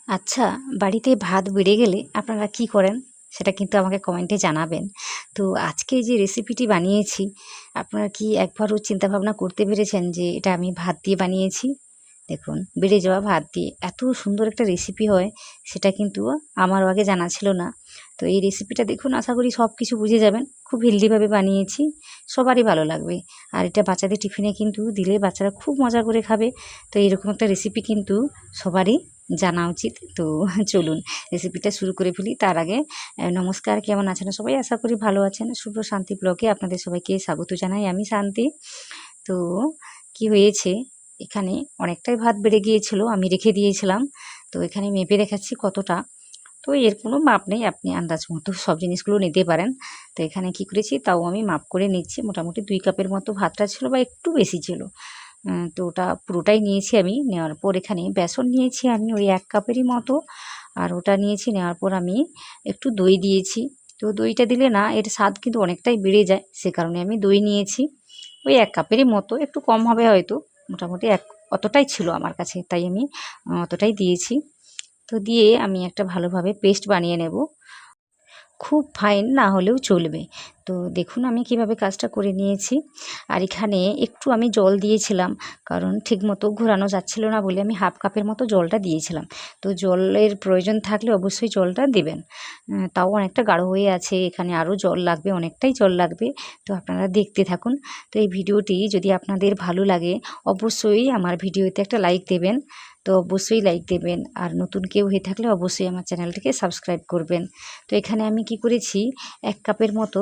আচ্ছা, বাড়িতে ভাত বেড়ে গেলে আপনারা কি করেন? সেটা কিন্তু আমাকে কমেন্টে জানাবেন। তো আজকে যে রেসিপিটি বানিয়েছি, আপনারা কি একবারও চিন্তাভাবনা করতে পেরেছেন যে এটা আমি ভাত দিয়ে বানিয়েছি? দেখুন, বেড়ে যাওয়া ভাত দিয়ে এত সুন্দর একটা রেসিপি হয়, সেটা কিন্তু আমারও আগে জানা ছিল না। তো এই রেসিপিটা দেখুন, আশা করি সব কিছু বুঝে যাবেন। খুব হেলদিভাবে বানিয়েছি, সবারই ভালো লাগবে। আর এটা বাচ্চাদের টিফিনে কিন্তু দিলে বাচ্চারা খুব মজা করে খাবে। তো এরকম একটা রেসিপি কিন্তু সবারই জানা উচিত। তো চলুন রেসিপিটা শুরু করে ফেলি। তার আগে নমস্কার, কেমন আছেন সবাই? আশা করি ভালো আছেন। শুভ শান্তি ব্লগে আপনাদের সবাইকে স্বাগত জানাই। আমি শান্তি। তো কি হয়েছে, এখানে অনেকটাই ভাত বেড়ে গিয়েছিল, আমি রেখে দিয়েছিলাম। তো এখানে মেপে দেখাচ্ছি কতটা। তো এর কোনো মাপ নেই, আপনি আন্দাজ মতো সব জিনিসগুলো নিতে পারেন। তো এখানে কি করেছি, তাও আমি মাপ করে নিচ্ছি। মোটামুটি 2 কাপের মতো ভাতটা ছিল বা একটু বেশি ছিল। তো ওটা পুরোটাই নিয়েছি আমি। নেওয়ার পর এখানে বেসন নিয়েছি আমি ওই 1 কাপেরই মতো। আর ওটা নিয়েছি, নেওয়ার পর আমি একটু দই দিয়েছি। তো দইটা দিলে না এর স্বাদ কিন্তু অনেকটাই বেড়ে যায়, সে কারণে আমি দই নিয়েছি। ওই 1 কাপেরই মতো, একটু কম হবে হয়তো। মোটামুটি অতটাই ছিল আমার কাছে, তাই আমি অতটাই দিয়েছি। তো দিয়ে আমি একটা ভালোভাবে পেস্ট বানিয়ে নেব। খুব ফাইন না হলেও চলবে। তো দেখুন আমি কিভাবে কাজটা করে নিয়েছি। আর এখানে একটু আমি জল দিয়েছিলাম, কারণ ঠিকমতো ঘোরানো যাচ্ছিল না বলে আমি 1/2 কাপের মতো জলটা দিয়েছিলাম। তো জলের প্রয়োজন থাকলে অবশ্যই জলটা দেবেন। তাও অনেকটা গাঢ় হয়ে আছে, এখানে আরও জল লাগবে, অনেকটাই জল লাগবে। তো আপনারা দেখতে থাকুন। তো এই ভিডিওটি যদি আপনাদের ভালো লাগে, অবশ্যই আমার ভিডিওতে একটা লাইক দেবেন। তো অবশ্যই লাইক দেবেন, আর নতুন কেউ হয়ে থাকলে অবশ্যই আমার চ্যানেলটিকে সাবস্ক্রাইব করবেন। তো এখানে আমি কি করেছি, 1 কাপের মতো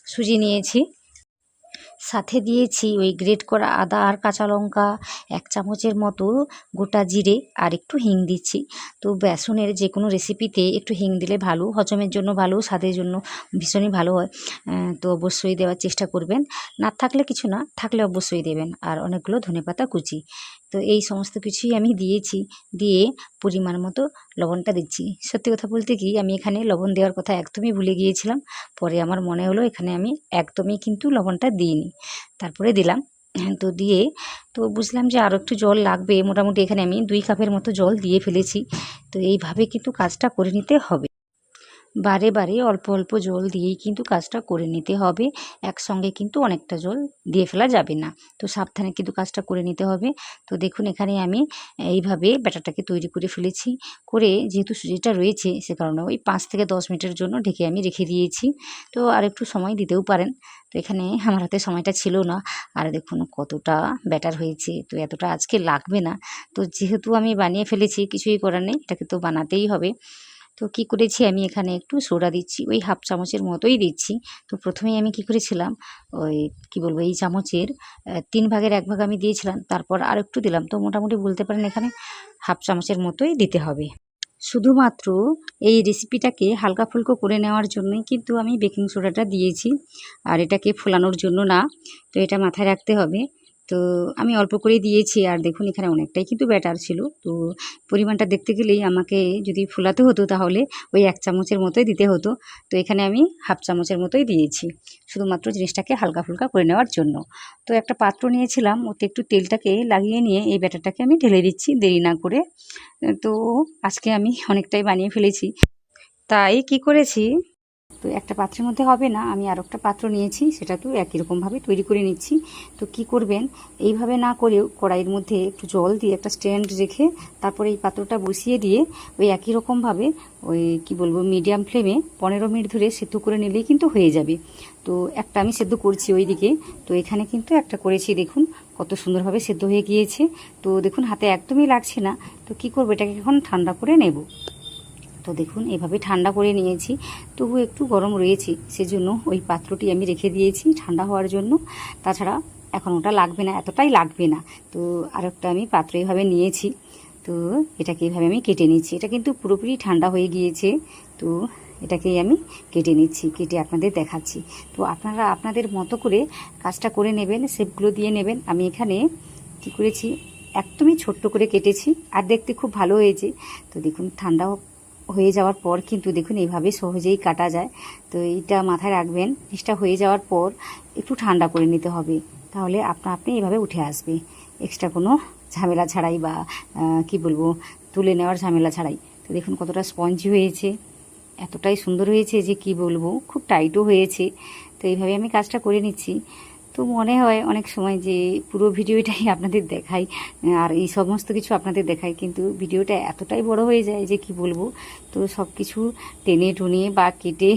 সুজি নিয়েছি, সাথে দিয়েছি ওই গ্রেট করা আদা আর কাঁচা লঙ্কা, 1 চামচের মতো গোটা জিরে, আর একটু হিং দিচ্ছি। তো বেসনের যে কোনো রেসিপিতে একটু হিং দিলে ভালো, হজমের জন্য ভালো, স্বাদের জন্য ভীষণই ভালো হয়। তো অবশ্যই দেওয়ার চেষ্টা করবেন। না থাকলে কিছু না, থাকলে অবশ্যই দেবেন। আর অনেকগুলো ধনেপাতা কুচি। তো এই সমস্ত কিছুই আমি দিয়েছি। দিয়ে পরিমাণ মতো লবণটা দিচ্ছি। সত্যি কথা বলতে কি, আমি এখানে লবণ দেওয়ার কথা একদমই ভুলে গিয়েছিলাম। পরে আমার মনে হলো এখানে আমি একদমই কিন্তু লবণটা দিইনি, তারপরে দিলাম। তো দিয়ে তো বুঝলাম যে আরও একটু জল লাগবে। মোটামুটি এখানে আমি 2 কাপের মতো জল দিয়ে ফেলেছি। তো এইভাবে কিন্তু কাজটা করে নিতে হবে। বারে বারে অল্প অল্প জল দিয়েই কিন্তু কাজটা করে নিতে হবে। একসঙ্গে কিন্তু অনেকটা জল দিয়ে ফেলা যাবে না। তো সাবধানে কিন্তু কাজটা করে নিতে হবে। তো দেখুন এখানে আমি এইভাবে ব্যাটারটাকে তৈরি করে ফেলেছি। করে যেহেতু সুজিটা রয়েছে, সে কারণে ওই 5 থেকে 10 মিনিটের জন্য ঢেকে আমি রেখে দিয়েছি। তো আরেকটু সময় দিতেও পারেন। তো এখানে আমার হাতে সময়টা ছিল না। আর দেখুন কতটা ব্যাটার হয়েছে। তো এতটা আজকে লাগবে না। তো যেহেতু আমি বানিয়ে ফেলেছি, কিছুই করার নেই, এটাকে তো বানাতেই হবে। তো কি করেছি, আমি এখানে একটু সোডা দিচ্ছি, ওই 1/2 চামচের মতোই দিচ্ছি। তো প্রথমেই আমি কি করেছিলাম, ওই কি বলবো, এই চামচের 3 ভাগের 1 ভাগ আমি দিয়েছিলাম, তারপর আরেকটু দিলাম। তো মোটামুটি বলতে পারেন এখানে 1/2 চামচের মতোই দিতে হবে। শুধুমাত্র এই রেসিপিটাকে হালকা ফুলকো করে নেওয়ার জন্যই কিন্তু আমি বেকিং সোডাটা দিয়েছি, আর এটাকে ফোলানোর জন্য না। তো এটা মাথায় রাখতে হবে। তো আমি অল্প করেই দিয়েছি। আর দেখুন এখানে অনেকটাই কিন্তু ব্যাটার ছিল। তো পরিমাণটা দেখতে গেলেই আমাকে যদি ফোলাতে হতো তাহলে ওই 1 চামচের মতোই দিতে হতো। তো এখানে আমি 1/2 চামচের মতোই দিয়েছি, শুধুমাত্র জিনিসটাকে হালকা ফুলকা করে নেওয়ার জন্য। তো একটা পাত্র নিয়েছিলাম, ওতে একটু তেলটাকে লাগিয়ে নিয়ে এই ব্যাটারটাকে আমি ঢেলে দিচ্ছি দেরি না করে। তো আজকে আমি অনেকটাই বানিয়ে ফেলেছি, তাই কি করেছি, তো একটা পাত্রের মধ্যে হবে না, আমি আর একটা পাত্র নিয়েছি, সেটাতেও একই রকমভাবে তৈরি করে নিচ্ছি। তো কি করবেন, এইভাবে না করেও কড়াইয়ের মধ্যে একটু জল দিয়ে একটা স্ট্যান্ড রেখে তারপরে এই পাত্রটা বসিয়ে দিয়ে ওই একই রকমভাবে ওই কি বলবো মিডিয়াম ফ্লেমে 15 মিনিট ধরে সেদ্ধ করে নিলেই কিন্তু হয়ে যাবে। তো একটা আমি সেদ্ধ করছি ওই দিকে। তো এখানে কিন্তু একটা করেছি, দেখুন কত সুন্দরভাবে সেদ্ধ হয়ে গিয়েছে। তো দেখুন হাতে একদমই লাগছে না। তো কি করবো, এটাকে এখন ঠান্ডা করে নেব। তো দেখুন এভাবে ঠান্ডা করে নিয়েছি, তবু একটু গরম রয়েছে, সেজন্য ওই পাত্রটি আমি রেখে দিয়েছি ঠান্ডা হওয়ার জন্য। তাছাড়া এখন ওটা লাগবে না, এতটাই লাগবে না। তো আরেকটা আমি পাত্র এইভাবে নিয়েছি। তো এটাকে এইভাবে আমি কেটে নিচ্ছি। এটা কিন্তু পুরোপুরি ঠান্ডা হয়ে গিয়েছে। তো এটাকেই আমি কেটে নিচ্ছি, কেটে আপনাদের দেখাচ্ছি। তো আপনারা আপনাদের মতো করে কাজটা করে নেবেন, শেপগুলো দিয়ে নেবেন। আমি এখানে কী করেছি, একদমই ছোট্ট করে কেটেছি, আর দেখতে খুব ভালো হয়েছে। তো দেখুন ঠান্ডা হয়ে যাওয়ার পর কিন্তু দেখুন এইভাবে সহজেই কাটা যায়। তো এইটা মাথায় রাখবেন, জিনিসটা হয়ে যাওয়ার পর একটু ঠান্ডা করে নিতে হবে, তাহলে আপনি এইভাবে উঠে আসবে এক্সট্রা কোনো ঝামেলা ছাড়াই, বা কি বলবো, তুলে নেওয়ার ঝামেলা ছাড়াই। তো তো দেখুন কতটা স্পঞ্জি হয়েছে, এতটাই সুন্দর হয়েছে যে কি বলবো, খুব টাইটও হয়েছে। তো এইভাবে আমি কাজটা করে নিচ্ছি। তো মনে হয় অনেক সময় যে পুরো ভিডিওটাই আপনাদের দেখাই আর এই সমস্ত কিছু আপনাদের দেখাই, কিন্তু ভিডিওটা এতটাই বড় হয়ে যায় যে কি বলবো। তো সব কিছু টেনে টুনে বা কেটে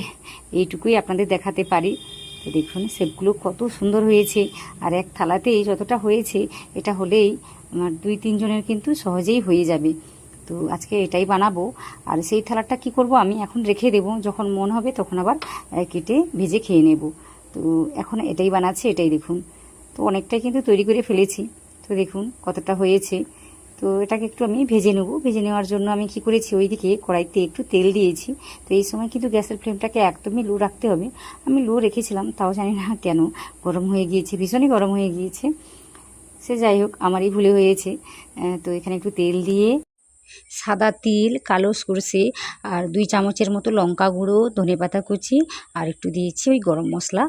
এইটুকুই আপনাদের দেখাতে পারি। তো দেখুন শেপগুলো কত সুন্দর হয়েছে, আর এক থালাতেই যতটা হয়েছে এটা হলেই আমার 2-3 জনের কিন্তু সহজেই হয়ে যাবে। তো আজকে এটাই বানাবো। আর সেই থালাটা কি করব, আমি এখন রেখে দেব, যখন মন হবে তখন আবার কেটে ভেজে খেয়ে নেব। তো এখন এটাই বানাচ্ছি, এটাই দেখুন। তো অনেকটাই কিন্তু তৈরি করে ফেলেছি। তো দেখুন কতটা হয়েছে। তো এটাকে একটু আমি ভেজে নেব। ভেজে নেওয়ার জন্য আমি কি করেছি, ওইদিকে কড়াইতে একটু তেল দিয়েছি। তো এই সময় কিন্তু গ্যাসের ফ্লেমটাকে একদমই লো রাখতে হবে। আমি লো রেখেছিলাম, তাও জানি না কেন গরম হয়ে গিয়েছে, ভীষণই গরম হয়ে গিয়েছে। সে যাই হোক, আমারই ভুলে হয়েছে। তো এখানে একটু তেল দিয়ে সাদা তিল, কালো সরষে আর 2 চামচের মতো লঙ্কা গুঁড়ো, ধনেপাতা কুচি আর একটু দিয়েছি ওই গরম মশলা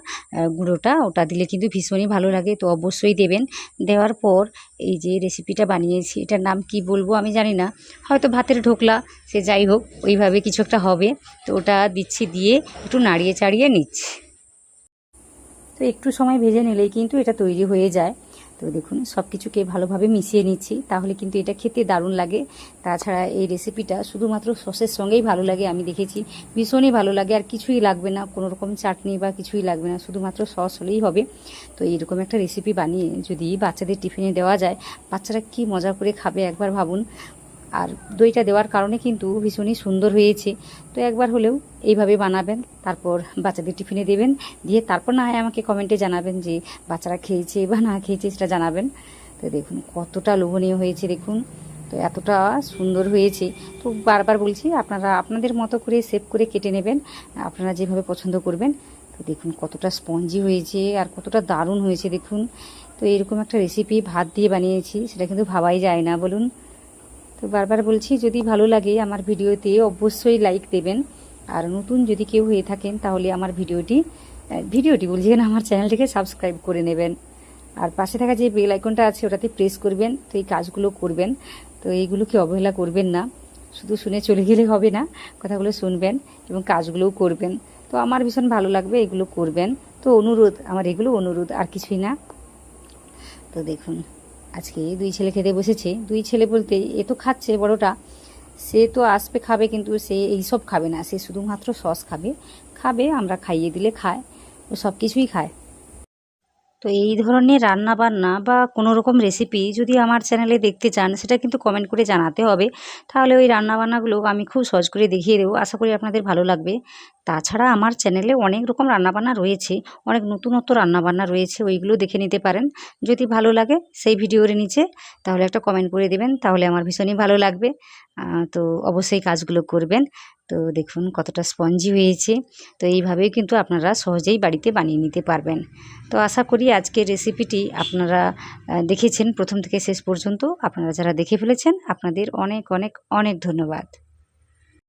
গুঁড়োটা। ওটা দিলে কিন্তু ভীষণই ভালো লাগে, তো অবশ্যই দেবেন। দেওয়ার পর এই যে রেসিপিটা বানিয়েছি, এটার নাম কি বলবো আমি জানি না, হয়তো ভাতের ঢোকলা, সে যাই হোক ওইভাবে কিছু একটা হবে। তো ওটা দিচ্ছি, দিয়ে একটু নাড়িয়ে চাড়িয়ে নিচ্ছি। তো একটু সময় ভেজে নিলেই কিন্তু এটা তৈরি হয়ে যায়। তো দেখুন সব কিছুকে ভালোভাবে মিশিয়ে নিচ্ছি, তাহলে কিন্তু এটা খেতে দারুণ লাগে। তাছাড়া এই রেসিপিটা শুধুমাত্র সসের সঙ্গেই ভালো লাগে, আমি দেখেছি ভীষণই ভালো লাগে। আর কিছুই লাগবে না, কোনো রকম চাটনি বা কিছুই লাগবে না, শুধুমাত্র সস হলেই হবে। তো এইরকম একটা রেসিপি বানিয়ে যদি বাচ্চাদের টিফিনে দেওয়া যায়, বাচ্চারা কি মজা করে খাবে একবার ভাবুন। আর দইটা দেওয়ার কারণে কিন্তু ভীষণই সুন্দর হয়েছে। তো একবার হলেও এইভাবে বানাবেন, তারপর বাচ্চাদের টিফিনে দেবেন, দিয়ে তারপর না হয় আমাকে কমেন্টে জানাবেন যে বাচ্চারা খেয়েছে বা না খেয়েছে, সেটা জানাবেন। তো দেখুন কতটা লোভনীয় হয়েছে দেখুন। তো এতটা সুন্দর হয়েছে। তো বারবার বলছি, আপনারা আপনাদের মতো করে শেপ করে কেটে নেবেন, আপনারা যেভাবে পছন্দ করবেন। তো দেখুন কতটা স্পঞ্জি হয়েছে আর কতটা দারুণ হয়েছে দেখুন। তো এরকম একটা রেসিপি ভাত দিয়ে বানিয়েছি, সেটা কিন্তু ভাবাই যায় না বলুন। তো বারবার বলছি, যদি ভালো লাগে আমার ভিডিওতে অবশ্যই লাইক দেবেন। আর নতুন যদি কেউ হয়ে থাকেন তাহলে আমার ভিডিওটি বলছি না, আমার চ্যানেলটিকে সাবস্ক্রাইব করে নেবেন। আর পাশে থাকা যে বেল আইকনটা আছে ওটাতে প্রেস করবেন। তো এই কাজগুলো করবেন, তো এইগুলোকে অবহেলা করবেন না। শুধু শুনে চলে গেলে হবে না, কথাগুলো শুনবেন এবং কাজগুলোও করবেন। তো আমার ভীষণ ভালো লাগবে, এগুলো করবেন। তো অনুরোধ আমার, এগুলো অনুরোধ, আর কিছুই না। তো দেখুন আজকে 2 ছেলে খেতে বসেছে। 2 ছেলে বলতে এ তো খাচ্ছে বড়টা, সে তো আসবে খাবে, কিন্তু সে এইসব খাবে না, সে শুধুমাত্র সস খাবে আমরা খাইয়ে দিলে খায়, ও সব কিছুই খায়। তো এই ধরনের রান্নাবান্না বা কোনো রকম রেসিপি যদি আমার চ্যানেলে দেখতে চান, সেটা কিন্তু কমেন্ট করে জানাতে হবে। তাহলে ওই রান্নাবান্নাগুলো আমি খুব সহজ করে দেখিয়ে দেবো, আশা করি আপনাদের ভালো লাগবে। তাছাড়া আমার চ্যানেলে অনেক রকম রান্নাবান্না রয়েছে, অনেক নতুনত্ব রান্নাবান্না রয়েছে, ওইগুলো দেখে নিতে পারেন। যদি ভালো লাগে সেই ভিডিওর নিচে তাহলে একটা কমেন্ট করে দেবেন, তাহলে আমার ভীষণই ভালো লাগবে। তো অবশ্যই কাজগুলো করবেন। তো দেখুন কতটা স্পঞ্জি হয়েছে। তো এইভাবেই কিন্তু আপনারা সহজেই বাড়িতে বানিয়ে নিতে পারবেন। তো আশা করি আজকের রেসিপিটি আপনারা দেখেছেন প্রথম থেকে শেষ পর্যন্ত। আপনারা যারা দেখে ফেলেছেন, আপনাদের অনেক অনেক অনেক ধন্যবাদ।